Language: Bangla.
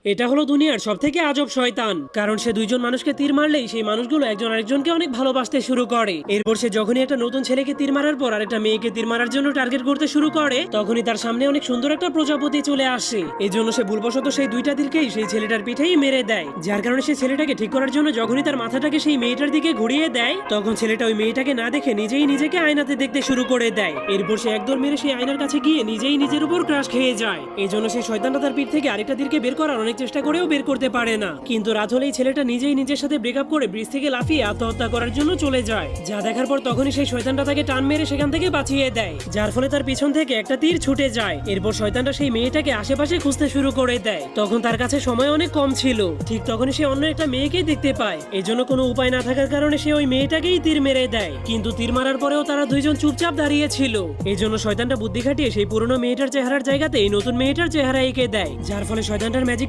এটা হলো দুনিয়ার সবথেকে আজব শয়তান, কারণ সে দুইজন মানুষকে তীর মারলেই সেই মানুষগুলো একজন আরেকজনকে অনেক ভালোবাসতে শুরু করে। এরপর সে যখনই একটা নতুন ছেলেকে তীর মারার পর আরেকটা মেয়েকে তীর মারার জন্য টার্গেট করতে শুরু করে, তখনই তার সামনে অনেক সুন্দর একটা প্রজাপতি চলে আসে। এই জন্য সে ভুলবশত সেই দুইটা তীরকেই সেই ছেলেটার পিঠেই মেরে দেয়, যার কারণে সেই ছেলেটাকে ঠিক করার জন্য যখনই তার মাথাটাকে সেই মেয়েটার দিকে ঘুরিয়ে দেয়, তখন ছেলেটা ওই মেয়েটাকে না দেখে নিজেই নিজেকে আয়নাতে দেখতে শুরু করে দেয়। এরপর সে একদম মেরে সেই আয়নার কাছে গিয়ে নিজেই নিজের উপর ক্রাশ খেয়ে যায়। এই জন্য সেই শয়তানটা তার পিঠ থেকে আরেকটা তীরকে বের করার অনেক চেষ্টা করেও বের করতে পারে না। কিন্তু রাত হলেই ছেলেটা নিজেই নিজের সাথে ব্রেকআপ করে ব্রিজ থেকে লাফিয়ে আত্মহত্যা করার জন্য চলে যায়। যা দেখার পর তখনই সেই শয়তানটা তাকে টান মেরে সেখান থেকে বাঁচিয়ে দেয়, যার ফলে তার পিছন থেকে একটা তীর ছুটে যায়। এরপর শয়তানটা সেই মেয়েটাকে আশেপাশে খুঁজতে শুরু করে দেয়। তখন তার কাছে সময় অনেক কম ছিল। ঠিক তখনই সে অন্য একটা মেয়েকেই দেখতে পায়। এই জন্য কোনো উপায় না থাকার কারণে সে ওই মেয়েটাকেই তীর মেরে দেয়। কিন্তু তীর মারার পরেও তারা দুইজন চুপচাপ দাঁড়িয়ে ছিল। এই জন্য শয়তানটা বুদ্ধি খাটিয়ে সেই পুরনো মেয়েটার চেহারার জায়গাতে এই নতুন মেয়েটার চেহারা এঁকে দেয়, যার ফলে শয়তানটার ম্যাজিক